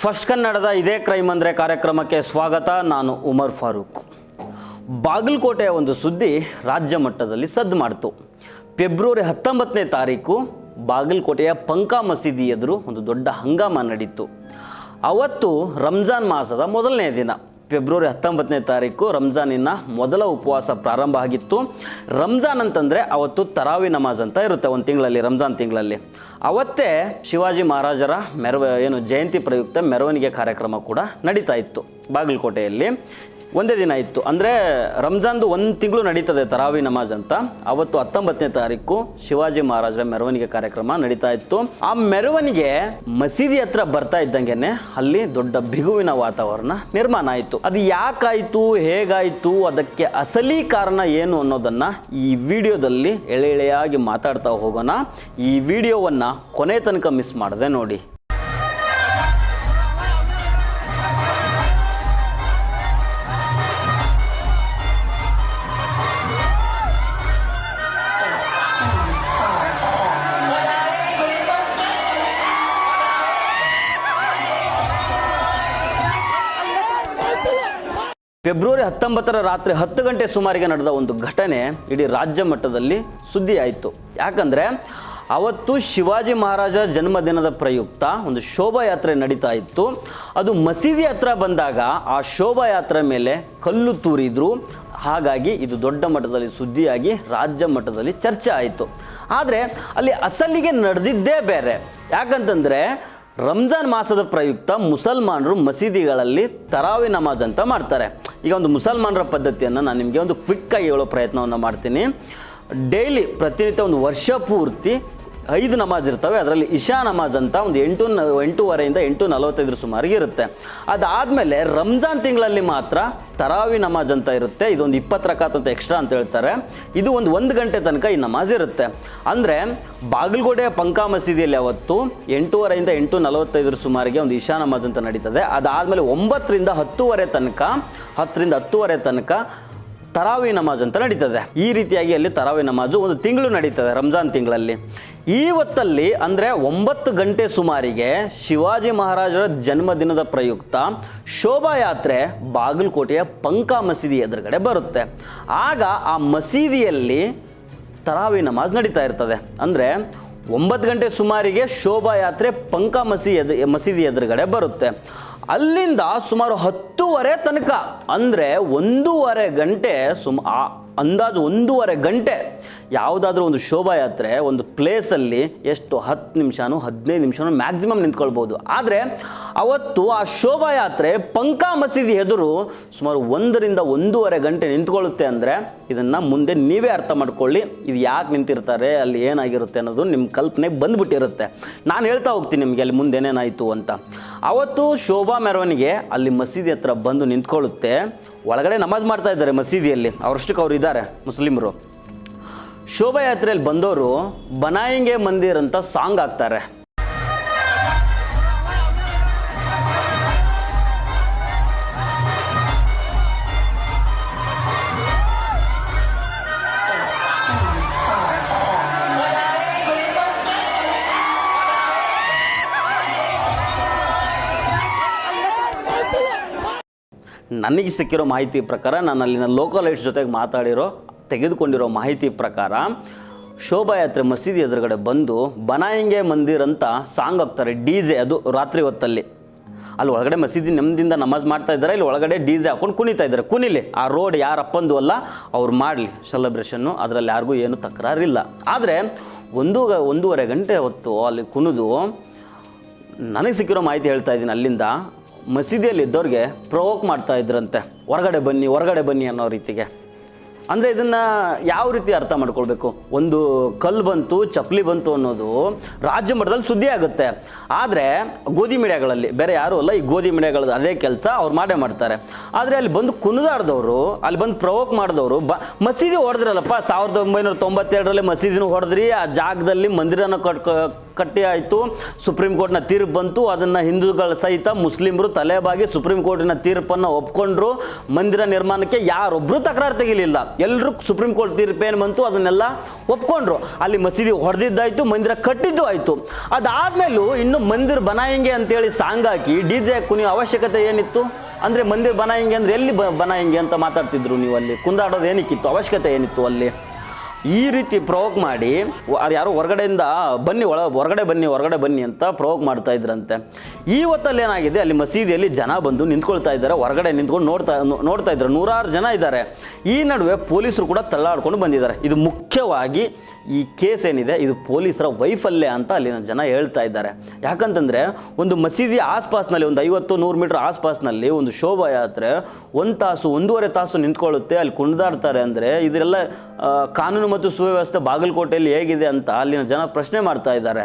First ಕನ್ನಡದ ಇದೇ crime ಅಂದರೆ ಕಾರ್ಯಕ್ರಮಕ್ಕೆ ಸ್ವಾಗತ. ನಾನು ಉಮರ್ ಫಾರೂಕ್. ಬಾಗಲಕೋಟೆಯ ಒಂದು ಸುದ್ದಿ ರಾಜ್ಯ ಮಟ್ಟದಲ್ಲಿ ಸದ್ದು ಮಾಡಿತು. ಫೆಬ್ರವರಿ 19ನೇ ತಾರೀಕು ಬಾಗಲಕೋಟೆಯ ಪಂಕಾ ಮಸೀದಿ ಎದುರು ಒಂದು ದೊಡ್ಡ ಹಂಗಾಮ ನಡೀತು. ಅವತ್ತು ರಂಜಾನ್ ಮಾಸದ ಮೊದಲನೇ ದಿನ. ಫೆಬ್ರವರಿ 19ನೇ ತಾರೀಕು ರಂಜಾನಿನ ಮೊದಲ ಉಪವಾಸ ಪ್ರಾರಂಭ ಆಗಿತ್ತು. ರಂಜಾನ್ ಅಂತಂದರೆ ಅವತ್ತು ತರಾವಿ ನಮಾಜ್ ಅಂತ ಇರುತ್ತೆ ಒಂದು ತಿಂಗಳಲ್ಲಿ, ರಂಜಾನ್ ತಿಂಗಳಲ್ಲಿ. ಅವತ್ತೇ ಶಿವಾಜಿ ಮಹಾರಾಜರ ಜಯಂತಿ ಪ್ರಯುಕ್ತ ಮೆರವಣಿಗೆ ಕಾರ್ಯಕ್ರಮ ಕೂಡ ನಡೀತಾ ಇತ್ತು ಬಾಗಲಕೋಟೆಯಲ್ಲಿ. ಒಂದೇ ದಿನ ಇತ್ತು, ಅಂದರೆ ರಂಜಾನ್ದು ಒಂದು ತಿಂಗಳು ನಡೀತದೆ ತರಾವಿ ನಮಾಜ್ ಅಂತ. ಅವತ್ತು 19ನೇ ತಾರೀಕು ಶಿವಾಜಿ ಮಹಾರಾಜರ ಮೆರವಣಿಗೆ ಕಾರ್ಯಕ್ರಮ ನಡೀತಾ ಇತ್ತು. ಆ ಮೆರವಣಿಗೆ ಮಸೀದಿ ಹತ್ರ ಬರ್ತಾ ಇದ್ದಂಗೆನೆ ಅಲ್ಲಿ ದೊಡ್ಡ ಬಿಗುವಿನ ವಾತಾವರಣ ನಿರ್ಮಾಣ ಆಯಿತು. ಅದು ಯಾಕಾಯಿತು, ಹೇಗಾಯಿತು, ಅದಕ್ಕೆ ಅಸಲಿ ಕಾರಣ ಏನು ಅನ್ನೋದನ್ನು ಈ ವಿಡಿಯೋದಲ್ಲಿ ಎಳೆಯಾಗಿ ಮಾತಾಡ್ತಾ ಹೋಗೋಣ. ಈ ವಿಡಿಯೋವನ್ನು ಕೊನೆ ತನಕ ಮಿಸ್ ಮಾಡದೆ ನೋಡಿ. ಫೆಬ್ರವರಿ 19ರ ರಾತ್ರಿ 10 ಗಂಟೆ ಸುಮಾರಿಗೆ ನಡೆದ ಒಂದು ಘಟನೆ ಇಡೀ ರಾಜ್ಯ ಮಟ್ಟದಲ್ಲಿ ಸುದ್ದಿ ಆಯಿತು. ಯಾಕಂದರೆ ಅವತ್ತು ಶಿವಾಜಿ ಮಹಾರಾಜ ಜನ್ಮದಿನದ ಪ್ರಯುಕ್ತ ಒಂದು ಶೋಭಾಯಾತ್ರೆ ನಡೀತಾ ಇತ್ತು. ಅದು ಮಸೀದಿ ಹತ್ರ ಬಂದಾಗ ಆ ಶೋಭಾಯಾತ್ರೆ ಮೇಲೆ ಕಲ್ಲು ತೂರಿದ್ರು. ಹಾಗಾಗಿ ಇದು ದೊಡ್ಡ ಮಟ್ಟದಲ್ಲಿ ಸುದ್ದಿಯಾಗಿ ರಾಜ್ಯ ಮಟ್ಟದಲ್ಲಿ ಚರ್ಚೆ ಆಯಿತು. ಆದರೆ ಅಲ್ಲಿ ಅಸಲಿಗೆ ನಡೆದಿದ್ದೇ ಬೇರೆ. ಯಾಕಂತಂದರೆ ರಂಜಾನ್ ಮಾಸದ ಪ್ರಯುಕ್ತ ಮುಸಲ್ಮಾನರು ಮಸೀದಿಗಳಲ್ಲಿ ತರಾವಿ ನಮಾಜ್ ಅಂತ ಮಾಡ್ತಾರೆ. ಈಗ ಒಂದು ಮುಸಲ್ಮಾನರ ಪದ್ಧತಿಯನ್ನು ನಾನು ನಿಮಗೆ ಒಂದು ಕ್ವಿಕ್ಕಾಗಿ ಹೇಳೋ ಪ್ರಯತ್ನವನ್ನು ಮಾಡ್ತೀನಿ. ಡೈಲಿ ಪ್ರತಿನಿತ್ಯ ಒಂದು ವರ್ಷ ಪೂರ್ತಿ 5 ನಮಾಜ್ ಇರ್ತವೆ. ಅದರಲ್ಲಿ ಇಶಾ ನಮಾಜ್ ಅಂತ ಒಂದು 8:30ಯಿಂದ 8:45 ಸುಮಾರಿಗೆ ಇರುತ್ತೆ. ಅದಾದಮೇಲೆ ರಂಜಾನ್ ತಿಂಗಳಲ್ಲಿ ಮಾತ್ರ ತರಾವಿ ನಮಾಜ್ ಅಂತ ಇರುತ್ತೆ. ಇದೊಂದು 20 ರಕಾತ್ ಅಂತ ಎಕ್ಸ್ಟ್ರಾ ಅಂತ ಹೇಳ್ತಾರೆ. ಇದು ಒಂದು ಗಂಟೆ ತನಕ ಈ ನಮಾಜ್ ಇರುತ್ತೆ. ಅಂದರೆ ಬಾಗಲಕೋಟೆಯ ಪಂಕಾ ಮಸೀದಿಯಲ್ಲಿ ಅವತ್ತು 8:30ಯಿಂದ 8:45 ಸುಮಾರಿಗೆ ಒಂದು ಇಶಾ ನಮಾಜ್ ಅಂತ ನಡೀತದೆ. ಅದಾದಮೇಲೆ 9ರಿಂದ 10:30 ತನಕ ತರಾವಿ ನಮಾಜ್ ಅಂತ ನಡೀತದೆ. ಈ ರೀತಿಯಾಗಿ ಅಲ್ಲಿ ತರಾವಿ ನಮಾಜು ಒಂದು ತಿಂಗಳು ನಡೀತದೆ ರಂಜಾನ್ ತಿಂಗಳಲ್ಲಿ. ಈ ಹೊತ್ತಲ್ಲಿ ಅಂದರೆ 9 ಗಂಟೆ ಸುಮಾರಿಗೆ ಶಿವಾಜಿ ಮಹಾರಾಜರ ಜನ್ಮದಿನದ ಪ್ರಯುಕ್ತ ಶೋಭಾಯಾತ್ರೆ ಬಾಗಲಕೋಟೆಯ ಪಂಕಾ ಮಸೀದಿ ಎದುರುಗಡೆ ಬರುತ್ತೆ. ಆಗ ಆ ಮಸೀದಿಯಲ್ಲಿ ತರಾವಿ ನಮಾಜ್ ನಡೀತಾ ಇರ್ತದೆ. ಅಂದರೆ 9 ಗಂಟೆ ಸುಮಾರಿಗೆ ಶೋಭಾಯಾತ್ರೆ ಪಂಕಾ ಮಸೀದಿ ಎದುರುಗಡೆ ಬರುತ್ತೆ. ಅಲ್ಲಿಂದ ಸುಮಾರು 10:30 ತನಕ, ಅಂದರೆ 1.5 ಗಂಟೆ ಅಂದಾಜು 1.5 ಗಂಟೆ ಯಾವುದಾದ್ರೂ ಒಂದು ಶೋಭಾಯಾತ್ರೆ ಒಂದು ಪ್ಲೇಸಲ್ಲಿ ಎಷ್ಟು 10 ನಿಮಿಷನೂ 15 ನಿಮಿಷನೂ ಮ್ಯಾಕ್ಸಿಮಮ್ ನಿಂತ್ಕೊಳ್ಬೋದು. ಆದರೆ ಅವತ್ತು ಆ ಶೋಭಾಯಾತ್ರೆ ಪಂಕಾ ಮಸೀದಿ ಎದುರು ಸುಮಾರು 1ರಿಂದ 1.5 ಗಂಟೆ ನಿಂತ್ಕೊಳ್ಳುತ್ತೆ. ಅಂದರೆ ಇದನ್ನು ಮುಂದೆ ನೀವೇ ಅರ್ಥ ಮಾಡ್ಕೊಳ್ಳಿ, ಇದು ಯಾಕೆ ನಿಂತಿರ್ತಾರೆ, ಅಲ್ಲಿ ಏನಾಗಿರುತ್ತೆ ಅನ್ನೋದು ನಿಮ್ಮ ಕಲ್ಪನೆಗೆ ಬಂದುಬಿಟ್ಟಿರುತ್ತೆ. ನಾನು ಹೇಳ್ತಾ ಹೋಗ್ತೀನಿ ನಿಮಗೆ ಅಲ್ಲಿ ಮುಂದೆ ಏನೇನಾಯಿತು ಅಂತ. ಅವತ್ತು ಶೋಭಾ ಮೆರವಣಿಗೆ ಅಲ್ಲಿ ಮಸೀದಿ ಹತ್ರ ಬಂದು ನಿಂತ್ಕೊಳ್ಳುತ್ತೆ. ಒಳಗಡೆ ನಮಾಜ್ ಮಾಡ್ತಾ ಇದ್ದಾರೆ ಮಸೀದಿಯಲ್ಲಿ, ಅವರಷ್ಟಕ್ಕೆ ಅವ್ರು ಇದ್ದಾರೆ ಮುಸ್ಲಿಮರು. ಶೋಭಾಯಾತ್ರೆಯಲ್ಲಿ ಬಂದವರು ಬನಾಯಿಂಗೆ ಮಂದಿರ್ ಅಂತ ಸಾಂಗ್ ಹಾಕ್ತಾರೆ. ನನಗೆ ಸಿಕ್ಕಿರೋ ಮಾಹಿತಿ ಪ್ರಕಾರ, ನಾನು ಅಲ್ಲಿನ ಲೋಕಲ್ ಲೈಟ್ಸ್ ಜೊತೆಗೆ ತೆಗೆದುಕೊಂಡಿರೋ ಮಾಹಿತಿ ಪ್ರಕಾರ, ಶೋಭಾಯಾತ್ರೆ ಮಸೀದಿ ಎದುರುಗಡೆ ಬಂದು ಬನಾಯಿಂಗೆ ಮಂದಿರ್ ಅಂತ ಸಾಂಗ್ ಹಾಕ್ತಾರೆ. DJ ಅದು ರಾತ್ರಿ ಹೊತ್ತಲ್ಲಿ ಅಲ್ಲಿ ಒಳಗಡೆ ಮಸೀದಿ ನೆಮ್ಮದಿಯಿಂದ ನಮಾಜ್ ಮಾಡ್ತಾ ಇದ್ದಾರೆ. ಇಲ್ಲಿ ಒಳಗಡೆ DJ ಹಾಕೊಂಡು ಕುಣಿತಾ ಇದ್ದಾರೆ. ಕುಣಿಲಿ, ಆ ರೋಡ್ ಯಾರಪ್ಪಂದು ಅಲ್ಲ, ಅವ್ರು ಮಾಡಲಿ ಸೆಲೆಬ್ರೇಷನ್ನು, ಅದರಲ್ಲಿ ಯಾರಿಗೂ ಏನು ತಕರಾರಿಲ್ಲ. ಆದರೆ 1.5 ಗಂಟೆ ಹೊತ್ತು ಅಲ್ಲಿ ಕುಣಿದು, ನನಗೆ ಸಿಕ್ಕಿರೋ ಮಾಹಿತಿ ಹೇಳ್ತಾ ಇದ್ದೀನಿ, ಅಲ್ಲಿಂದ ಮಸೀದಿಯಲ್ಲಿ ಇದ್ದವ್ರಿಗೆ ಪ್ರವೋಕ್ ಮಾಡ್ತಾ ಇದ್ರಂತೆ, ಹೊರಗಡೆ ಬನ್ನಿ ಅನ್ನೋ ರೀತಿಗೆ. ಅಂದರೆ ಇದನ್ನು ಯಾವ ರೀತಿ ಅರ್ಥ ಮಾಡ್ಕೊಳ್ಬೇಕು? ಒಂದು ಕಲ್ಲು ಬಂತು, ಚಪ್ಪಲಿ ಬಂತು ಅನ್ನೋದು ರಾಜ್ಯ ಮಟ್ಟದಲ್ಲಿ ಸುದ್ದಿ ಆಗುತ್ತೆ. ಆದರೆ ಗೋಧಿ ಮೀಡಿಯಾಗಳಲ್ಲಿ, ಬೇರೆ ಯಾರೂ ಅಲ್ಲ, ಈ ಗೋಧಿ ಮೀಡಿಯಾಗಳದ್ದು ಅದೇ ಕೆಲಸ ಅವ್ರು ಮಾಡ್ತಾರೆ. ಆದರೆ ಅಲ್ಲಿ ಬಂದು ಕುಣಿದಾಡ್ದವರು, ಅಲ್ಲಿ ಬಂದು ಪ್ರವೋಕ್ ಮಾಡಿದವರು ಮಸೀದಿ ಹೊಡೆದ್ರಲ್ಲಪ್ಪ. 1997ರಲ್ಲಿ ಮಸೀದಿನೂ ಹೊಡೆದ್ರಿ, ಆ ಜಾಗದಲ್ಲಿ ಮಂದಿರನ ಕಟ್ಟಿ ಆಯಿತು. ಸುಪ್ರೀಂ ಕೋರ್ಟ್ನ ತೀರ್ಪು ಬಂತು. ಅದನ್ನು ಹಿಂದೂಗಳ ಸಹಿತ ಮುಸ್ಲಿಮರು ತಲೆಬಾಗಿ ಸುಪ್ರೀಂ ಕೋರ್ಟಿನ ತೀರ್ಪನ್ನು ಒಪ್ಕೊಂಡ್ರು. ಮಂದಿರ ನಿರ್ಮಾಣಕ್ಕೆ ಯಾರೊಬ್ಬರು ತಕರಾರು ತೆಗಿಲಿಲ್ಲ. ಎಲ್ಲರೂ ಸುಪ್ರೀಂ ಕೋರ್ಟ್ ತೀರ್ಪೇನು ಬಂತು ಅದನ್ನೆಲ್ಲ ಒಪ್ಕೊಂಡ್ರು. ಅಲ್ಲಿ ಮಸೀದಿ ಹೊಡೆದಿದ್ದಾಯ್ತು, ಮಂದಿರ ಕಟ್ಟಿದ್ದು ಆಯಿತು. ಅದಾದಮೇಲೂ ಇನ್ನು ಮಂದಿರ ಬನಾಯಿಂಗೆ ಅಂತೇಳಿ ಸಾಂಗ್ ಹಾಕಿ DJ ಕುಣಿಯೋ ಅವಶ್ಯಕತೆ ಏನಿತ್ತು? ಅಂದರೆ ಮಂದಿರ ಬನಾಯಿಂಗೆ ಅಂದರೆ ಎಲ್ಲಿ ಬನಾಯಿಂಗೆ ಅಂತ ಮಾತಾಡ್ತಿದ್ರು ನೀವು? ಅಲ್ಲಿ ಕುಂದಾಡೋದು ಏನಕ್ಕಿತ್ತು? ಅವಶ್ಯಕತೆ ಏನಿತ್ತು ಅಲ್ಲಿ? ಈ ರೀತಿ ಪ್ರವೋಕ್ ಮಾಡಿ ಯಾರೋ ಹೊರಗಡೆಯಿಂದ ಹೊರಗಡೆ ಬನ್ನಿ ಅಂತ ಪ್ರವೋಕ್ ಮಾಡ್ತಾ ಇದ್ರಂತೆ. ಇವತ್ತಲ್ಲಿ ಏನಾಗಿದೆ, ಅಲ್ಲಿ ಮಸೀದಿಯಲ್ಲಿ ಜನ ಬಂದು ನಿಂತ್ಕೊಳ್ತಾ ಇದ್ದಾರೆ, ಹೊರಗಡೆ ನಿಂತ್ಕೊಂಡು ನೋಡ್ತಾ ಇದ್ದಾರೆ, 100 ಜನ ಇದ್ದಾರೆ. ಈ ನಡುವೆ ಪೊಲೀಸರು ಕೂಡ ತಳ್ಳಾಡ್ಕೊಂಡು ಬಂದಿದ್ದಾರೆ. ಇದು ಮುಖ್ಯವಾಗಿ ಈ ಕೇಸ್ ಏನಿದೆ ಇದು ಪೊಲೀಸರ ವೈಫಲ್ಯ ಅಂತ ಅಲ್ಲಿನ ಜನ ಹೇಳ್ತಾ ಇದ್ದಾರೆ. ಯಾಕಂತಂದರೆ ಒಂದು ಮಸೀದಿ ಆಸ್ಪಾಸ್ನಲ್ಲಿ ಒಂದು 50-100 ಮೀಟರ್ ಆಸ್ಪಾಸ್ನಲ್ಲಿ ಒಂದು ಶೋಭಾಯಾತ್ರೆ 1 ತಾಸು 1.5 ತಾಸು ನಿಂತ್ಕೊಳ್ಳುತ್ತೆ, ಅಲ್ಲಿ ಕುಣಿದಾಡ್ತಾರೆ ಅಂದರೆ ಇದೆಲ್ಲ ಕಾನೂನು ಮತ್ತು ಸುವ್ಯವಸ್ಥೆ ಬಾಗಲಕೋಟೆಯಲ್ಲಿ ಹೇಗಿದೆ ಅಂತ ಅಲ್ಲಿನ ಜನ ಪ್ರಶ್ನೆ ಮಾಡ್ತಾ ಇದ್ದಾರೆ.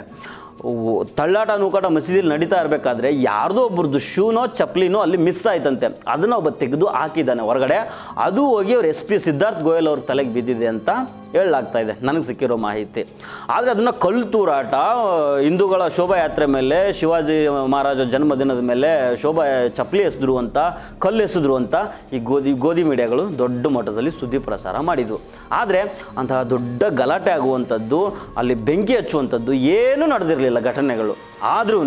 ತಳ್ಳಾಟ ನೂಕಾಟ ಮಸೀದಿಯಲ್ಲಿ ನಡೀತಾ ಇರಬೇಕಾದ್ರೆ ಯಾರ್ದೋ ಒಬ್ಬರದ್ದು ಶೂನೋ ಚಪ್ಪಲಿನೋ ಅಲ್ಲಿ ಮಿಸ್ ಆಯ್ತಂತೆ. ಅದನ್ನು ಒಬ್ಬ ತೆಗೆದು ಹಾಕಿದ್ದಾನೆ ಹೊರಗಡೆ. ಅದು ಹೋಗಿ ಅವ್ರು SP ಸಿದ್ಧಾರ್ಥ್ ಗೋಯಲ್ ಅವ್ರ ತಲೆಗೆ ಬಿದ್ದಿದೆ ಅಂತ ಹೇಳಲಾಗ್ತಾ ಇದೆ, ನನಗೆ ಸಿಕ್ಕಿರೋ ಮಾಹಿತಿ. ಆದರೆ ಅದನ್ನು ಕಲ್ಲು ತೂರಾಟ, ಹಿಂದೂಗಳ ಶೋಭಾಯಾತ್ರೆ ಮೇಲೆ, ಶಿವಾಜಿ ಮಹಾರಾಜ ಜನ್ಮದಿನದ ಮೇಲೆ ಚಪ್ಪಲಿ ಎಸೆದ್ರು ಅಂತ, ಕಲ್ಲು ಎಸೆದ್ರು ಅಂತ ಈ ಗೋಧಿ ಮೀಡಿಯಾಗಳು ದೊಡ್ಡ ಮಟ್ಟದಲ್ಲಿ ಸುದ್ದಿ ಪ್ರಸಾರ ಮಾಡಿದ್ವು. ಆದರೆ ಅಂತಹ ದೊಡ್ಡ ಗಲಾಟೆ ಆಗುವಂಥದ್ದು, ಅಲ್ಲಿ ಬೆಂಕಿ ಹಚ್ಚುವಂಥದ್ದು ಏನೂ ನಡೆದಿರಲಿಲ್ಲ ಘಟನೆಗಳು. ಆದ್ರೂ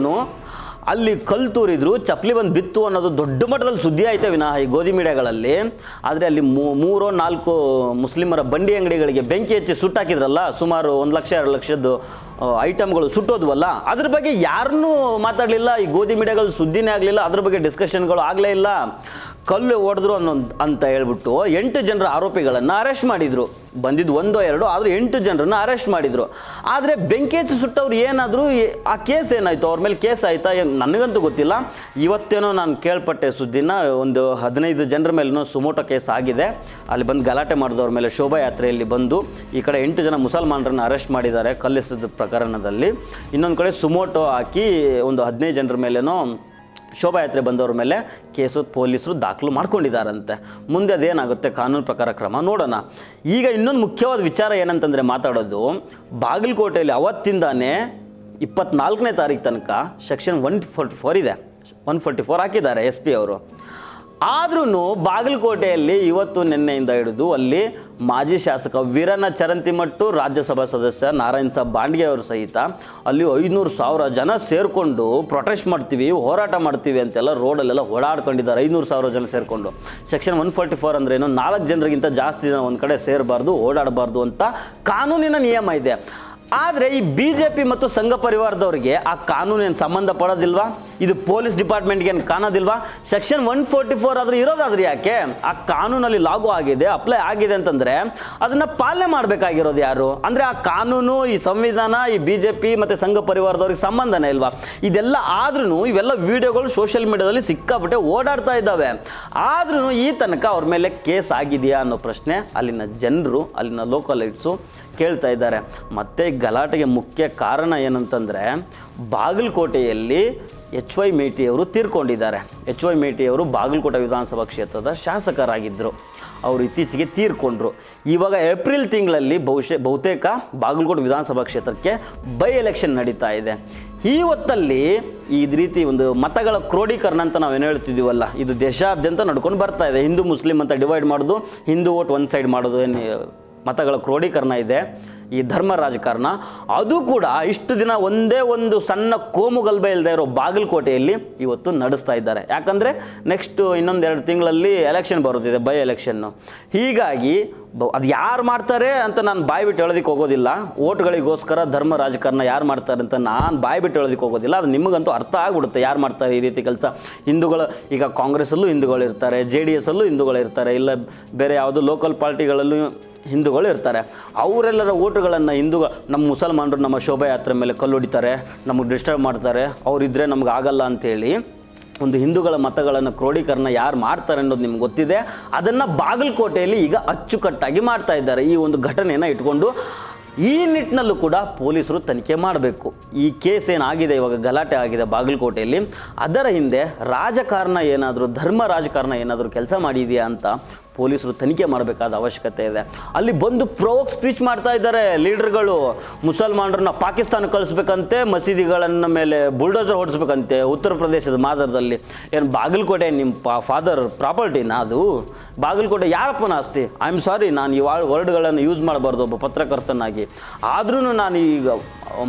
ಅಲ್ಲಿ ಕಲ್ಲು ತೂರಿದ್ರು, ಚಪ್ಪಲಿ ಬಂದು ಬಿತ್ತು ಅನ್ನೋದು ದೊಡ್ಡ ಮಟ್ಟದಲ್ಲಿ ಸುದ್ದಿ ಆಯ್ತು ವಿನಃ ಈ ಗೋಧಿ ಮೀಡಿಯಾಗಳಲ್ಲಿ. ಆದರೆ ಅಲ್ಲಿ 3-4 ಮುಸ್ಲಿಮರ ಬಂಡಿ ಅಂಗಡಿಗಳಿಗೆ ಬೆಂಕಿ ಹಚ್ಚಿ ಸುಟ್ಟಾಕಿದ್ರಲ್ಲ, ಸುಮಾರು 1 ಲಕ್ಷ 2 ಲಕ್ಷದ್ದು ಐಟಮ್ಗಳು ಸುಟ್ಟೋದ್ವಲ್ಲ, ಅದ್ರ ಬಗ್ಗೆ ಯಾರನ್ನೂ ಮಾತಾಡಲಿಲ್ಲ. ಈ ಗೋಧಿ ಮೀಡಿಯಾಗಳು ಸುದ್ದಿನೇ ಆಗಲಿಲ್ಲ, ಅದ್ರ ಬಗ್ಗೆ ಡಿಸ್ಕಷನ್ಗಳು ಆಗಲೇ ಇಲ್ಲ. ಕಲ್ಲು ಹೊಡೆದ್ರು ಅಂತ ಹೇಳ್ಬಿಟ್ಟು 8 ಜನರ ಆರೋಪಿಗಳನ್ನು ಅರೆಸ್ಟ್ ಮಾಡಿದರು. ಬಂದಿದ್ದು 1-2, ಆದರೂ 8 ಜನರನ್ನು ಅರೆಸ್ಟ್ ಮಾಡಿದರು. ಆದರೆ ಬೆಂಕಿ ಹಚ್ಚಿ ಸುಟ್ಟವ್ರು ಏನಾದರೂ ಆ ಕೇಸ್ ಏನಾಯಿತು? ಅವ್ರ ಮೇಲೆ ಕೇಸ್ ಆಯಿತಾ? ನನಗಂತೂ ಗೊತ್ತಿಲ್ಲ. ಇವತ್ತೇನೋ ನಾನು ಕೇಳ್ಪಟ್ಟೆ ಸುದ್ದಿನ, ಒಂದು 15 ಜನರ ಮೇಲೂ ಸುಮೋಟೋ ಕೇಸ್ ಆಗಿದೆ. ಅಲ್ಲಿ ಬಂದು ಗಲಾಟೆ ಮಾಡಿದವ್ರ ಮೇಲೆ ಶೋಭಾಯಾತ್ರೆಯಲ್ಲಿ ಬಂದು ಈ ಕಡೆ 8 ಜನ ಮುಸಲ್ಮಾನರನ್ನು ಅರೆಸ್ಟ್ ಮಾಡಿದ್ದಾರೆ ಕಲ್ಲೆಸೆದ ಪ್ರಕರಣದಲ್ಲಿ. ಇನ್ನೊಂದು ಕಡೆ ಸುಮೋಟೋ ಹಾಕಿ ಒಂದು 15 ಜನರ ಮೇಲೇನೋ ಶೋಭಾಯಾತ್ರೆ ಬಂದವ್ರ ಮೇಲೆ ಕೇಸು ಪೊಲೀಸರು ದಾಖಲು ಮಾಡ್ಕೊಂಡಿದ್ದಾರಂತೆ. ಮುಂದೆ ಅದೇನಾಗುತ್ತೆ ಕಾನೂನು ಪ್ರಕಾರ ಕ್ರಮ ನೋಡೋಣ. ಈಗ ಇನ್ನೊಂದು ಮುಖ್ಯವಾದ ವಿಚಾರ ಏನಂತಂದರೆ ಮಾತಾಡೋದು, ಬಾಗಲಕೋಟೆಯಲ್ಲಿ ಅವತ್ತಿಂದಾನೇ 24ನೇ ತಾರೀಕು ತನಕ ಸೆಕ್ಷನ್ 144 ಇದೆ. 144 ಹಾಕಿದ್ದಾರೆ SP ಅವರು. ಆದ್ರೂ ಬಾಗಲಕೋಟೆಯಲ್ಲಿ ಇವತ್ತು ನಿನ್ನೆಯಿಂದ ಹಿಡಿದು ಅಲ್ಲಿ ಮಾಜಿ ಶಾಸಕ ವೀರಣ್ಣ ಚರಂತಿಮಟ್ಟು, ರಾಜ್ಯಸಭಾ ಸದಸ್ಯ ನಾರಾಯಣ್ ಸಾಬ್ ಬಾಂಡ್ಗೆ ಅವರು ಸಹಿತ ಅಲ್ಲಿ 500,000 ಜನ ಸೇರಿಕೊಂಡು ಪ್ರೊಟೆಸ್ಟ್ ಮಾಡ್ತೀವಿ, ಹೋರಾಟ ಮಾಡ್ತೀವಿ ಅಂತೆಲ್ಲ ರೋಡಲ್ಲೆಲ್ಲ ಓಡಾಡ್ಕೊಂಡಿದ್ದಾರೆ. 500,000 ಜನ ಸೇರಿಕೊಂಡು. ಸೆಕ್ಷನ್ 144 ಅಂದ್ರೆ ಏನು? 4 ಜನರಿಗಿಂತ ಜಾಸ್ತಿ ಜನ ಒಂದು ಕಡೆ ಸೇರಬಾರ್ದು, ಓಡಾಡಬಾರ್ದು ಅಂತ ಕಾನೂನಿನ ನಿಯಮ ಇದೆ. ಆದರೆ ಈ BJP ಮತ್ತು ಸಂಘ ಪರಿವಾರದವರಿಗೆ ಆ ಕಾನೂನೇನು ಸಂಬಂಧ ಪಡೋದಿಲ್ವಾ? ಇದು ಪೊಲೀಸ್ ಡಿಪಾರ್ಟ್ಮೆಂಟ್ಗೆ ಏನು ಕಾಣೋದಿಲ್ವಾ? ಸೆಕ್ಷನ್ 144 ಆದರೂ ಇರೋದಾದ್ರೆ ಯಾಕೆ? ಆ ಕಾನೂನಲ್ಲಿ ಲಾಗು ಆಗಿದೆ, ಅಪ್ಲೈ ಆಗಿದೆ ಅಂತಂದರೆ ಅದನ್ನು ಪಾಲನೆ ಮಾಡಬೇಕಾಗಿರೋದು ಯಾರು? ಅಂದರೆ ಆ ಕಾನೂನು, ಈ ಸಂವಿಧಾನ, ಈ BJP ಮತ್ತು ಸಂಘ ಪರಿವಾರದವ್ರಿಗೆ ಸಂಬಂಧನೇ ಇಲ್ವಾ? ಇದೆಲ್ಲ ಆದ್ರೂ ಇವೆಲ್ಲ ವಿಡಿಯೋಗಳು ಸೋಷಿಯಲ್ ಮೀಡಿಯಾದಲ್ಲಿ ಸಿಕ್ಕಾಪಟ್ಟೆ ಓಡಾಡ್ತಾ ಇದ್ದಾವೆ. ಆದ್ರೂ ಈ ತನಕ ಅವ್ರ ಮೇಲೆ ಕೇಸ್ ಆಗಿದೆಯಾ ಅನ್ನೋ ಪ್ರಶ್ನೆ ಅಲ್ಲಿನ ಜನರು, ಅಲ್ಲಿನ ಲೋಕಲೈಟ್ಸು ಕೇಳ್ತಾ ಇದ್ದಾರೆ. ಮತ್ತು ಗಲಾಟೆಗೆ ಮುಖ್ಯ ಕಾರಣ ಏನಂತಂದರೆ, ಬಾಗಲಕೋಟೆಯಲ್ಲಿ HY ಮೇಟಿ ಅವರು ತೀರ್ಕೊಂಡಿದ್ದಾರೆ. HY ಮೇಟಿ ಅವರು ಬಾಗಲಕೋಟೆ ವಿಧಾನಸಭಾ ಕ್ಷೇತ್ರದ ಶಾಸಕರಾಗಿದ್ದರು. ಅವರು ಇತ್ತೀಚೆಗೆ ತೀರ್ಕೊಂಡ್ರು. ಇವಾಗ ಏಪ್ರಿಲ್ ತಿಂಗಳಲ್ಲಿ ಬಹುತೇಕ ಬಾಗಲಕೋಟೆ ವಿಧಾನಸಭಾ ಕ್ಷೇತ್ರಕ್ಕೆ ಬೈ ಎಲೆಕ್ಷನ್ ನಡೀತಾ ಇದೆ. ಈ ಹೊತ್ತಲ್ಲಿ ಈ ರೀತಿ ಒಂದು ಮತಗಳ ಕ್ರೋಢೀಕರಣ ಅಂತ ನಾವೇನು ಹೇಳ್ತಿದ್ದೀವಲ್ಲ, ಇದು ದೇಶಾದ್ಯಂತ ನಡ್ಕೊಂಡು ಬರ್ತಾ ಇದೆ. ಹಿಂದೂ ಮುಸ್ಲಿಂ ಅಂತ ಡಿವೈಡ್ ಮಾಡೋದು, ಹಿಂದೂ ವೋಟ್ ಒಂದು ಸೈಡ್ ಮಾಡೋದು, ಏನು ಮತಗಳ ಕ್ರೋಢೀಕರಣ ಇದೆ, ಈ ಧರ್ಮ ರಾಜಕಾರಣ. ಅದು ಕೂಡ ಇಷ್ಟು ದಿನ ಒಂದೇ ಒಂದು ಸಣ್ಣ ಕೋಮುಗಲ್ಬೆ ಇಲ್ಲದೆ ಇರೋ ಬಾಗಲಕೋಟೆಯಲ್ಲಿ ಇವತ್ತು ನಡೆಸ್ತಾ ಇದ್ದಾರೆ. ಯಾಕಂದರೆ ನೆಕ್ಸ್ಟ್ 1-2 ತಿಂಗಳಲ್ಲಿ ಎಲೆಕ್ಷನ್ ಬರುತ್ತಿದೆ, ಬೈ ಎಲೆಕ್ಷನ್ನು. ಹೀಗಾಗಿ ಅದು ಯಾರು ಮಾಡ್ತಾರೆ ಅಂತ ನಾನು ಬಾಯಿ ಬಿಟ್ಟು ಹೇಳೋದಕ್ಕೆ ಹೋಗೋದಿಲ್ಲ. ಓಟ್ಗಳಿಗೋಸ್ಕರ ಧರ್ಮ ರಾಜಕಾರಣ ಯಾರು ಮಾಡ್ತಾರೆ ಅಂತ ನಾನು ಬಾಯಿ ಬಿಟ್ಟು ಹೇಳೋದಕ್ಕೆ ಹೋಗೋದಿಲ್ಲ. ಅದು ನಿಮಗಂತೂ ಅರ್ಥ ಆಗಿಬಿಡುತ್ತೆ ಯಾರು ಮಾಡ್ತಾರೆ ಈ ರೀತಿ ಕೆಲಸ. ಹಿಂದೂಗಳು, ಈಗ ಕಾಂಗ್ರೆಸ್ಸಲ್ಲೂ ಹಿಂದೂಗಳು ಇರ್ತಾರೆ, JDS ಅಲ್ಲೂ ಹಿಂದೂಗಳು ಇರ್ತಾರೆ, ಇಲ್ಲ ಬೇರೆ ಯಾವುದೋ ಲೋಕಲ್ ಪಾರ್ಟಿಗಳಲ್ಲೂ ಹಿಂದೂಗಳು ಇರ್ತಾರೆ. ಅವರೆಲ್ಲರ ಓಟುಗಳನ್ನು ನಮ್ಮ ಮುಸಲ್ಮಾನರು ನಮ್ಮ ಶೋಭಾಯಾತ್ರೆ ಮೇಲೆ ಕಲ್ಲು ಹೊಡಿತಾರೆ, ನಮಗೆ ಡಿಸ್ಟರ್ಬ್ ಮಾಡ್ತಾರೆ, ಅವರಿದ್ದರೆ ನಮ್ಗೆ ಆಗಲ್ಲ ಅಂಥೇಳಿ ಒಂದು ಹಿಂದೂಗಳ ಮತಗಳನ್ನು ಕ್ರೋಢೀಕರಣ ಯಾರು ಮಾಡ್ತಾರೆ ಅನ್ನೋದು ನಿಮ್ಗೆ ಗೊತ್ತಿದೆ. ಅದನ್ನು ಬಾಗಲಕೋಟೆಯಲ್ಲಿ ಈಗ ಅಚ್ಚುಕಟ್ಟಾಗಿ ಮಾಡ್ತಾ ಇದ್ದಾರೆ. ಈ ಒಂದು ಘಟನೆಯನ್ನು ಇಟ್ಕೊಂಡು ಈ ನಿಟ್ಟಿನಲ್ಲೂ ಕೂಡ ಪೊಲೀಸರು ತನಿಖೆ ಮಾಡಬೇಕು. ಈ ಕೇಸ್ ಏನಾಗಿದೆ, ಇವಾಗ ಗಲಾಟೆ ಆಗಿದೆ ಬಾಗಲಕೋಟೆಯಲ್ಲಿ, ಅದರ ಹಿಂದೆ ರಾಜಕಾರಣ ಏನಾದರೂ, ಧರ್ಮ ರಾಜಕಾರಣ ಏನಾದರೂ ಕೆಲಸ ಮಾಡಿದೆಯಾ ಅಂತ ಪೊಲೀಸರು ತನಿಖೆ ಮಾಡಬೇಕಾದ ಅವಶ್ಯಕತೆ ಇದೆ. ಅಲ್ಲಿ ಬಂದು ಪ್ರೊವೋಕ್ ಸ್ಪೀಚ್ ಮಾಡ್ತಾ ಇದ್ದಾರೆ ಲೀಡರ್ಗಳು. ಮುಸಲ್ಮಾನರನ್ನ ಪಾಕಿಸ್ತಾನ ಕಳಿಸ್ಬೇಕಂತೆ, ಮಸೀದಿಗಳನ್ನ ಮೇಲೆ ಬುಲ್ಡೋಸರ್ ಹೊಡಿಸ್ಬೇಕಂತೆ. ಉತ್ತರ ಪ್ರದೇಶದ ಮಾದರದಲ್ಲಿ ಏನು ಬಾಗಲಕೋಟೆ ನಿಮ್ಮ ಫಾದರ್ ಪ್ರಾಪರ್ಟಿನ? ಅದು ಬಾಗಲಕೋಟೆ ಯಾರಪ್ಪನ ಆಸ್ತಿ? ಐ ಆಮ್ ಸಾರಿ, ನಾನು ಈ ವರ್ಡ್ಗಳನ್ನು ಯೂಸ್ ಮಾಡಬಾರ್ದು ಒಬ್ಬ ಪತ್ರಕರ್ತನಾಗಿ. ಆದ್ರೂ ನಾನು ಈಗ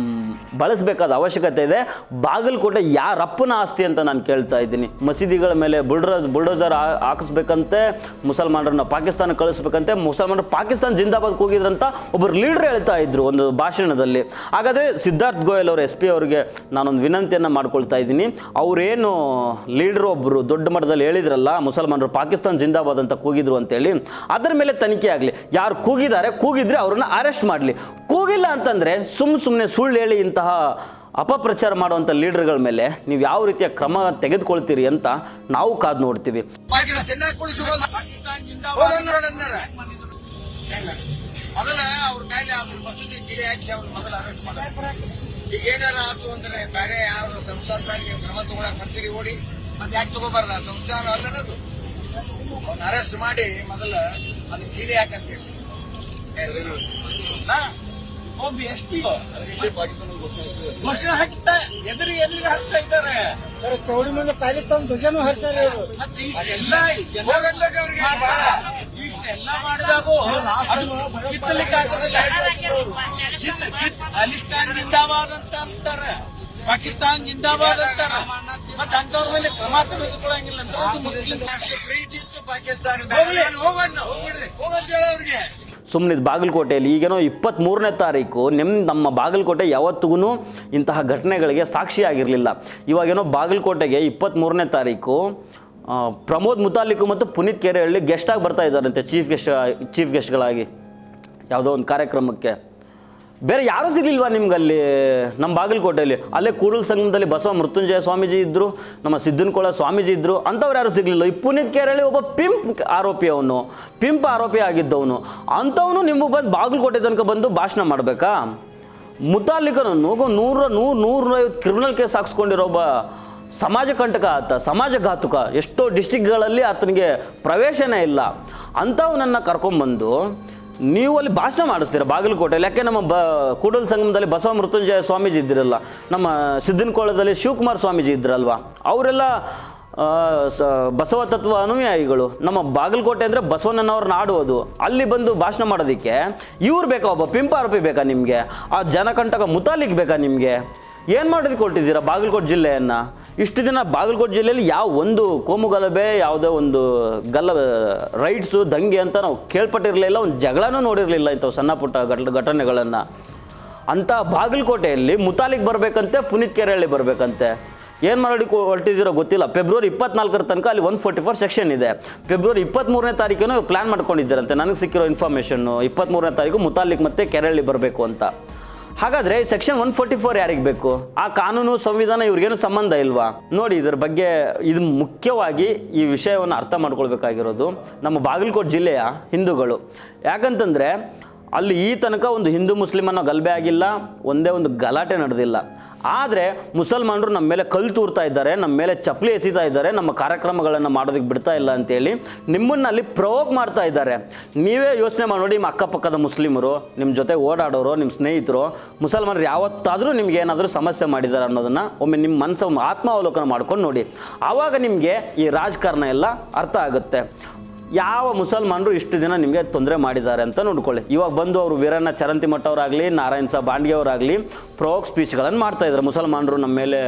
ಬಳಸಬೇಕಾದ ಅವಶ್ಯಕತೆ ಇದೆ. ಬಾಗಲಕೋಟೆ ಯಾರಪ್ಪನ ಆಸ್ತಿ ಅಂತ ನಾನು ಕೇಳ್ತಾ ಇದ್ದೀನಿ. ಮಸೀದಿಗಳ ಮೇಲೆ ಬುಲ್ಡೋಸರ್ ಹಾಕಿಸ್ಬೇಕಂತೆ, ಮುಸಲ್ಮಾನರನ್ನ ಪಾಕಿಸ್ತಾನ ಕಳಿಸ್ಬೇಕಂತೆ, ಮುಸಲ್ಮಾನರು ಪಾಕಿಸ್ತಾನ ಜಿಂದಾಬಾದ್ ಕೂಗಿದ್ರಂತ ಒಬ್ಬರು ಲೀಡರ್ ಹೇಳ್ತಾ ಇದ್ರು ಒಂದು ಭಾಷಣದಲ್ಲಿ. ಹಾಗಾದರೆ ಸಿದ್ಧಾರ್ಥ್ ಗೋಯಲ್ ಅವರು SP ಅವರಿಗೆ ನಾನೊಂದು ವಿನಂತಿಯನ್ನು ಮಾಡ್ಕೊಳ್ತಾ ಇದ್ದೀನಿ. ಅವರೇನು ಲೀಡರ್ ಒಬ್ಬರು ದೊಡ್ಡ ಮಟ್ಟದಲ್ಲಿ ಹೇಳಿದ್ರಲ್ಲ, ಮುಸಲ್ಮಾನರು ಪಾಕಿಸ್ತಾನ ಜಿಂದಾಬಾದ್ ಅಂತ ಕೂಗಿದ್ರು ಅಂತೇಳಿ, ಅದರ ಮೇಲೆ ತನಿಖೆ ಆಗಲಿ. ಯಾರು ಕೂಗಿದ್ರೆ ಅವ್ರನ್ನ ಅರೆಸ್ಟ್ ಮಾಡಲಿ. ಕೂಗಿಲ್ಲ ಅಂತಂದರೆ ಸುಮ್ಮನೆ ಸುಳ್ಳು ಹೇಳಿ ಇಂತಹ ಅಪಪ್ರಚಾರ ಮಾಡುವಂಥ ಲೀಡರ್ಗಳ ಮೇಲೆ ನೀವು ಯಾವ ರೀತಿಯ ಕ್ರಮ ತೆಗೆದುಕೊಳ್ತೀರಿ ಅಂತ ನಾವು ಕಾದು ನೋಡ್ತೀವಿ. ಮೊದಲ ಅವ್ರ ಕಾಯಿಲೆ ಮಸೂದಿ ಗಿಳಿ ಹಾಕಿ ಅವ್ರ ಮೊದಲ ಅರೆಸ್ಟ್ ಮಾಡ. ಈಗ ಏನಾರ ಆಯ್ತು ಅಂದ್ರೆ ಬೇರೆ ಯಾವ ಸಂಸ್ಥಾನದಾಗ ನೀವು ಕ್ರಮ ತಗೊಳಕ್ ಬರ್ತೀರಿ ಓಡಿ, ಮತ್ತೆ ಯಾಕೆ ತಗೋಬಾರಲ್ಲ? ಸಂಸ್ಥಾನ ಅಲ್ಲನದು. ಅವ್ನ ಅರೆಸ್ಟ್ ಮಾಡಿ ಮೊದಲ ಅದು ಕೀಲಿ ಹಾಕಂತೇಳಿ ಘೋಷಣೆ ಹಾಕಿದ್ದ ಎದುರಿಗೆ ಹಾಕ್ತಾ ಇದ್ದಾರೆ. ಚೌಡಿ ಮುಂದೆ ಪಾಕಿಸ್ತಾನ ಧ್ವಜನೂ ಹರ್ಷಾರೆ. ಇಷ್ಟೆಲ್ಲ ಮಾಡಿದಾಗೂ ಕಿತ್ತಲಿಕ್ಕೆ ಆಗೋದಿಲ್ಲ. ಪಾಕಿಸ್ತಾನ ಜಿಂದಾಬಾದ್ ಅಂತ ಅಂತಾರೆ, ಪಾಕಿಸ್ತಾನ ಜಿಂದಾಬಾದ್ ಅಂತಾರ. ಮತ್ತೆ ಅಂತವ್ರ ಮೇಲೆ ಕ್ರಮ ತೆಗೆದುಕೊಳ್ಳಂಗಿಲ್ಲ ಅಂತ ಪ್ರೀತಿ ಇತ್ತು ಪಾಕಿಸ್ತಾನದ ಹೋಗಂತ ಹೇಳೋರಿಗೆ. ಸುಮ್ಮನೆ ಬಾಗಲಕೋಟೆಯಲ್ಲಿ ಈಗೇನೋ 23ನೇ ತಾರೀಕು ನಮ್ಮ ಬಾಗಲಕೋಟೆ ಯಾವತ್ತಿಗೂ ಇಂತಹ ಘಟನೆಗಳಿಗೆ ಸಾಕ್ಷಿಯಾಗಿರಲಿಲ್ಲ. ಇವಾಗೇನೋ ಬಾಗಲಕೋಟೆಗೆ 23ನೇ ತಾರೀಕು ಪ್ರಮೋದ್ ಮುತಾಲಿಕು ಮತ್ತು ಪುನೀತ್ ಕೆರೆಹಳ್ಳಿ ಗೆಸ್ಟಾಗಿ ಬರ್ತಾ ಇದ್ದಾರಂತೆ, ಚೀಫ್ ಗೆಸ್ಟ್ಗಳಾಗಿ ಯಾವುದೋ ಒಂದು ಕಾರ್ಯಕ್ರಮಕ್ಕೆ. ಬೇರೆ ಯಾರೂ ಸಿಗಲಿಲ್ವಾ ನಿಮ್ಗಲ್ಲಿ ನಮ್ಮ ಬಾಗಲಕೋಟೆಯಲ್ಲಿ? ಅಲ್ಲೇ ಕೂಡಲ ಸಂಗಮದಲ್ಲಿ ಬಸವ ಮೃತ್ಯುಂಜಯ ಸ್ವಾಮೀಜಿ ಇದ್ದರು, ನಮ್ಮ ಸಿದ್ದನಕೋಳ ಸ್ವಾಮೀಜಿ ಇದ್ದರು, ಅಂಥವ್ರು ಯಾರೂ ಸಿಗಲಿಲ್ಲ. ಈ ಪುನೀತ್ ಕೆರೆಹಳ್ಳಿ ಒಬ್ಬ ಪಿಂಪ್ ಆರೋಪಿ ಆಗಿದ್ದವನು. ಅಂಥವನು ನಿಮಗೆ ಬಂದು ಬಾಗಲಕೋಟೆ ತನಕ ಬಂದು ಭಾಷಣ ಮಾಡಬೇಕಾ? ಮುತಾಲಿಕನನ್ನು 150 ಕ್ರಿಮಿನಲ್ ಕೇಸ್ ಹಾಕ್ಸ್ಕೊಂಡಿರೋ ಒಬ್ಬ ಸಮಾಜ ಕಂಟಕ ಆತ, ಸಮಾಜಘಾತುಕ. ಎಷ್ಟೋ ಡಿಸ್ಟಿಕ್ಗಳಲ್ಲಿ ಆತನಿಗೆ ಪ್ರವೇಶನೇ ಇಲ್ಲ. ಅಂಥವನನ್ನು ಕರ್ಕೊಂಬಂದು ನೀವು ಅಲ್ಲಿ ಭಾಷಣ ಮಾಡಿಸ್ತೀರ ಬಾಗಲಕೋಟೆಯಲ್ಲಿ. ಯಾಕೆ ನಮ್ಮ ಕೂಡಲ ಸಂಗಮದಲ್ಲಿ ಬಸವ ಮೃತ್ಯುಂಜಯ ಸ್ವಾಮೀಜಿ ಇದ್ದಿರಲ್ಲ, ನಮ್ಮ ಸಿದ್ದನಕೋಳದಲ್ಲಿ ಶಿವಕುಮಾರ್ ಸ್ವಾಮೀಜಿ ಇದ್ರಲ್ವ, ಅವರೆಲ್ಲ ಬಸವ ತತ್ವ ಅನುಯಾಯಿಗಳು. ನಮ್ಮ ಬಾಗಲಕೋಟೆ ಅಂದರೆ ಬಸವಣ್ಣನವ್ರ ನಾಡುವುದು. ಅಲ್ಲಿ ಬಂದು ಭಾಷಣ ಮಾಡೋದಕ್ಕೆ ಇವ್ರು ಬೇಕಾ? ಒಬ್ಬ ಪಿಂಪ ಆರೋಪಿ ಬೇಕಾ ನಿಮಗೆ? ಆ ಜನಕಂಟಕ ಮುತಾಲಿಕ್ ಬೇಕಾ ನಿಮಗೆ? ಏನು ಮಾಡೋದಕ್ಕೆ ಕೊಟ್ಟಿದ್ದೀರಾ ಬಾಗಲಕೋಟೆ ಜಿಲ್ಲೆಯನ್ನು? ಇಷ್ಟು ದಿನ ಬಾಗಲಕೋಟೆ ಜಿಲ್ಲೆಯಲ್ಲಿ ಯಾವ ಒಂದು ಕೋಮುಗಲಭೆ, ಯಾವುದೋ ಒಂದು ರೈಟ್ಸು ದಂಗೆ ಅಂತ ನಾವು ಕೇಳ್ಪಟ್ಟಿರಲಿಲ್ಲ, ಒಂದು ಜಗಳನೂ ನೋಡಿರಲಿಲ್ಲ ಇಂಥವು ಸಣ್ಣ ಪುಟ್ಟ ಘಟನೆಗಳನ್ನು. ಅಂಥ ಬಾಗಲಕೋಟೆಯಲ್ಲಿ ಮುತಾಲಿಕ್ ಬರಬೇಕಂತೆ, ಪುನೀತ್ ಕೆರೆಹಳ್ಳಿ ಬರಬೇಕಂತೆ. ಏನು ಮಾಡಿ ಹೊರಟಿದ್ದೀರೋ ಗೊತ್ತಿಲ್ಲ. ಫೆಬ್ರವರಿ 24ರ ತನಕ ಅಲ್ಲಿ 144 ಸೆಕ್ಷನ್ ಇದೆ. ಫೆಬ್ರವರಿ 23ನೇ ತಾರೀಕೇನೋ ಪ್ಲ್ಯಾನ್ ಮಾಡ್ಕೊಂಡಿದ್ದಾರಂತೆ. ನನಗೆ ಸಿಕ್ಕಿರೋ ಇನ್ಫಾರ್ಮೇಷನ್ನು 23ನೇ ತಾರೀಕು ಮುತಾಲಿಕ್ ಮತ್ತು ಕೆರೆಹಳ್ಳಿ ಬರಬೇಕು ಅಂತ. ಹಾಗಾದರೆ ಸೆಕ್ಷನ್ 144 ಯಾರಿಗೆ ಬೇಕು? ಆ ಕಾನೂನು ಸಂವಿಧಾನ ಇವ್ರಿಗೇನು ಸಂಬಂಧ ಇಲ್ವಾ? ನೋಡಿ, ಇದರ ಬಗ್ಗೆ ಇದು ಮುಖ್ಯವಾಗಿ ಈ ವಿಷಯವನ್ನು ಅರ್ಥ ಮಾಡ್ಕೊಳ್ಬೇಕಾಗಿರೋದು ನಮ್ಮ ಬಾಗಲಕೋಟೆ ಜಿಲ್ಲೆಯ ಹಿಂದೂಗಳು. ಯಾಕಂತಂದರೆ ಅಲ್ಲಿ ಈ ತನಕ ಒಂದು ಹಿಂದೂ ಮುಸ್ಲಿಮ್ ಅನ್ನೋ ಗಲಭೆ ಆಗಿಲ್ಲ, ಒಂದೇ ಒಂದು ಗಲಾಟೆ ನಡೆದಿಲ್ಲ. ಆದರೆ ಮುಸಲ್ಮಾನರು ನಮ್ಮ ಮೇಲೆ ಕಲ್ಲು ತೂರ್ತಾ ಇದ್ದಾರೆ, ನಮ್ಮ ಮೇಲೆ ಚಪ್ಪಲಿ ಎಸಿತಾ ಇದ್ದಾರೆ, ನಮ್ಮ ಕಾರ್ಯಕ್ರಮಗಳನ್ನು ಮಾಡೋದಕ್ಕೆ ಬಿಡ್ತಾ ಇಲ್ಲ ಅಂತೇಳಿ ನಿಮ್ಮನ್ನಲ್ಲಿ ಪ್ರವೋಕ್ ಮಾಡ್ತಾ ಇದ್ದಾರೆ. ನೀವೇ ಯೋಚನೆ ಮಾಡಿ ನೋಡಿ, ನಿಮ್ಮ ಅಕ್ಕಪಕ್ಕದ ಮುಸ್ಲಿಮರು, ನಿಮ್ಮ ಜೊತೆ ಓಡಾಡೋರು, ನಿಮ್ಮ ಸ್ನೇಹಿತರು ಮುಸಲ್ಮಾನರು ಯಾವತ್ತಾದರೂ ನಿಮ್ಗೆ ಏನಾದರೂ ಸಮಸ್ಯೆ ಮಾಡಿದ್ದಾರೆ ಅನ್ನೋದನ್ನು ಒಮ್ಮೆ ನಿಮ್ಮ ಮನಸ್ಸು ಆತ್ಮಾವಲೋಕನ ಮಾಡ್ಕೊಂಡು ನೋಡಿ. ಆವಾಗ ನಿಮಗೆ ಈ ರಾಜಕಾರಣ ಎಲ್ಲ ಅರ್ಥ ಆಗುತ್ತೆ. ಯಾವ ಮುಸಲ್ಮಾನರು ಇಷ್ಟು ದಿನ ನಿಮಗೆ ತೊಂದರೆ ಮಾಡಿದ್ದಾರೆ ಅಂತ ನೋಡ್ಕೊಳ್ಳಿ. ಇವಾಗ ಬಂದು ಅವರು ವೀರಣ್ಣ ಚರಂತಿಮಠ ಅವರಾಗಲಿ, ನಾರಾಯಣ್ ಸಾಬ್ ಬಾಂಡ್ಗೆ ಅವರಾಗಲಿ ಪ್ರವೋಕ್ ಸ್ಪೀಚ್ಗಳನ್ನು ಮಾಡ್ತಾಯಿದ್ದಾರೆ. ಮುಸಲ್ಮಾನರು ನಮ್ಮ ಮೇಲೆ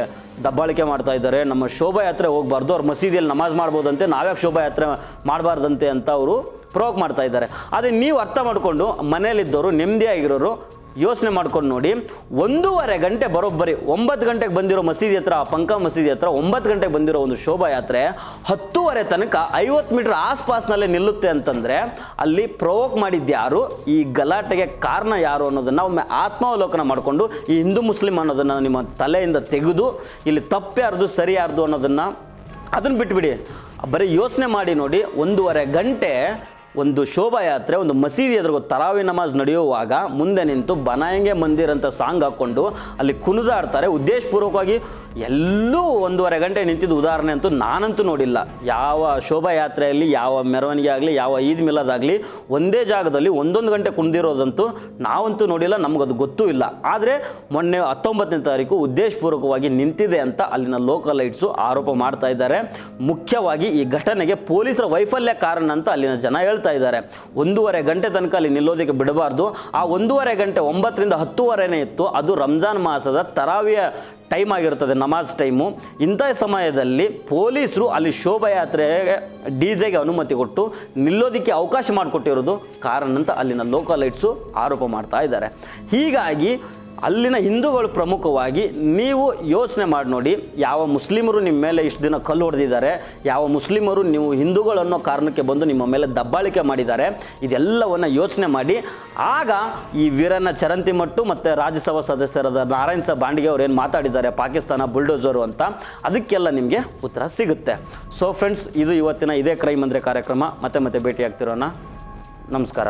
ದಬ್ಬಾಳಿಕೆ ಮಾಡ್ತಾ ಇದ್ದಾರೆ, ನಮ್ಮ ಶೋಭಾಯಾತ್ರೆ ಹೋಗಬಾರ್ದು, ಅವ್ರು ಮಸೀದಿಯಲ್ಲಿ ನಮಾಜ್ ಮಾಡ್ಬೋದಂತೆ, ನಾವ್ಯಾಕೆ ಶೋಭಾಯಾತ್ರೆ ಮಾಡಬಾರ್ದಂತೆ ಅಂತ ಅವರು ಪ್ರವೋಕ್ ಮಾಡ್ತಾ ಇದ್ದಾರೆ. ಆದರೆ ನೀವು ಅರ್ಥ ಮಾಡಿಕೊಂಡು ಮನೆಯಲ್ಲಿದ್ದವರು ನೆಮ್ಮದಿಯಾಗಿರೋರು ಯೋಚನೆ ಮಾಡ್ಕೊಂಡು ನೋಡಿ. 1.5 ಗಂಟೆ ಬರೋಬ್ಬರಿ 9 ಗಂಟೆಗೆ ಬಂದಿರೋ ಮಸೀದಿ ಹತ್ರ, ಪಂಕ ಮಸೀದಿ ಹತ್ರ 9 ಗಂಟೆಗೆ ಬಂದಿರೋ ಒಂದು ಶೋಭಾಯಾತ್ರೆ 10:30 ತನಕ 50 ಮೀಟರ್ ಆಸ್ಪಾಸ್ನಲ್ಲೇ ನಿಲ್ಲುತ್ತೆ ಅಂತಂದರೆ ಅಲ್ಲಿ ಪ್ರವೋಕ್ ಮಾಡಿದ್ದು ಯಾರು, ಈ ಗಲಾಟೆಗೆ ಕಾರಣ ಯಾರು ಅನ್ನೋದನ್ನು ಒಮ್ಮೆ ಆತ್ಮಾವಲೋಕನ ಮಾಡಿಕೊಂಡು ಈ ಹಿಂದೂ ಮುಸ್ಲಿಂ ಅನ್ನೋದನ್ನು ನಿಮ್ಮ ತಲೆಯಿಂದ ತೆಗೆದು ಇಲ್ಲಿ ತಪ್ಪು ಯಾರ್ದು ಸರಿ ಯಾರ್ದು ಅನ್ನೋದನ್ನು ಅದನ್ನು ಬಿಟ್ಬಿಡಿ. ಬರೀ ಯೋಚನೆ ಮಾಡಿ ನೋಡಿ. 1.5 ಗಂಟೆ ಒಂದು ಶೋಭಾಯಾತ್ರೆ ಒಂದು ಮಸೀದಿ ಎದುರು ತರಾವಿ ನಮಾಜ್ ನಡೆಯುವಾಗ ಮುಂದೆ ನಿಂತು ಬನಾಯಂಗೆ ಮಂದಿರ್ ಅಂತ ಸಾಂಗ್ ಹಾಕ್ಕೊಂಡು ಅಲ್ಲಿ ಕುಣಿದಾಡ್ತಾರೆ. ಉದ್ದೇಶಪೂರ್ವಕವಾಗಿ ಎಲ್ಲೂ 1.5 ಗಂಟೆ ನಿಂತಿದ್ದು ಉದಾಹರಣೆ ಅಂತೂ ನಾನಂತೂ ನೋಡಿಲ್ಲ. ಯಾವ ಶೋಭಾಯಾತ್ರೆಯಲ್ಲಿ, ಯಾವ ಮೆರವಣಿಗೆ ಆಗಲಿ, ಯಾವ ಈದ್ ಮಿಲಾದ್ ಆಗಲಿ ಒಂದೇ ಜಾಗದಲ್ಲಿ 1 ಗಂಟೆ ಕುಣಿದಿರೋದಂತೂ ನಾವಂತೂ ನೋಡಿಲ್ಲ, ನಮಗದು ಗೊತ್ತೂ ಇಲ್ಲ. ಆದರೆ ಮೊನ್ನೆ 19ನೇ ತಾರೀಕು ಉದ್ದೇಶಪೂರ್ವಕವಾಗಿ ನಿಂತಿದೆ ಅಂತ ಅಲ್ಲಿನ ಲೋಕಲೈಟ್ಸು ಆರೋಪ ಮಾಡ್ತಾ ಇದ್ದಾರೆ. ಮುಖ್ಯವಾಗಿ ಈ ಘಟನೆಗೆ ಪೊಲೀಸರ ವೈಫಲ್ಯ ಕಾರಣ ಅಂತ ಅಲ್ಲಿನ ಜನ ಹೇಳ್ತಾ ಇದ್ದಾರೆ. 1.5 ಗಂಟೆ ತನಕ ಅಲ್ಲಿ ನಿಲ್ಲೋದಕ್ಕೆ ಬಿಡಬಾರ್ದು. ಆ 1.5 ಗಂಟೆ 9ರಿಂದ 10:30 ಇತ್ತು. ಅದು ರಂಜಾನ್ ಮಾಸದ ತರಾವಿಯ ಟೈಮ್ ಆಗಿರ್ತದೆ, ನಮಾಜ್ ಟೈಮು. ಇಂಥ ಸಮಯದಲ್ಲಿ ಪೊಲೀಸರು ಅಲ್ಲಿ ಶೋಭಾಯಾತ್ರೆಗೆ DJ ಅನುಮತಿ ಕೊಟ್ಟು ನಿಲ್ಲೋದಕ್ಕೆ ಅವಕಾಶ ಮಾಡಿಕೊಟ್ಟಿರೋದು ಕಾರಣ ಅಂತ ಅಲ್ಲಿನ ಲೋಕಲೈಟ್ಸು ಆರೋಪ ಮಾಡ್ತಾ ಇದ್ದಾರೆ. ಹೀಗಾಗಿ ಅಲ್ಲಿನ ಹಿಂದೂಗಳು ಪ್ರಮುಖವಾಗಿ ನೀವು ಯೋಚನೆ ಮಾಡಿ ನೋಡಿ, ಯಾವ ಮುಸ್ಲಿಮರು ನಿಮ್ಮ ಮೇಲೆ ಇಷ್ಟು ದಿನ ಕಲ್ಲು ಹೊಡೆದಿದ್ದಾರೆ, ಯಾವ ಮುಸ್ಲಿಮರು ನೀವು ಹಿಂದೂಗಳನ್ನೋ ಕಾರಣಕ್ಕೆ ಬಂದು ನಿಮ್ಮ ಮೇಲೆ ದಬ್ಬಾಳಿಕೆ ಮಾಡಿದ್ದಾರೆ, ಇದೆಲ್ಲವನ್ನು ಯೋಚನೆ ಮಾಡಿ. ಆಗ ಈ ವೀರಣ್ಣ ಚರಂತಿಮಟ್ಟು ಮತ್ತು ರಾಜ್ಯಸಭಾ ಸದಸ್ಯರಾದ ನಾರಾಯಣ್ ಸಾಹೇಬ್ ಬಾಂಡಿಗೆ ಅವ್ರು ಏನು ಮಾತಾಡಿದ್ದಾರೆ ಪಾಕಿಸ್ತಾನ ಬುಲ್ಡೋಜರು ಅಂತ, ಅದಕ್ಕೆಲ್ಲ ನಿಮಗೆ ಉತ್ತರ ಸಿಗುತ್ತೆ. ಸೊ ಫ್ರೆಂಡ್ಸ್, ಇದು ಇವತ್ತಿನ ಇದೇ ಕ್ರೈಮ್ ಅಂದರೆ ಕಾರ್ಯಕ್ರಮ. ಮತ್ತೆ ಭೇಟಿಯಾಗ್ತಿರೋಣ. ನಮಸ್ಕಾರ.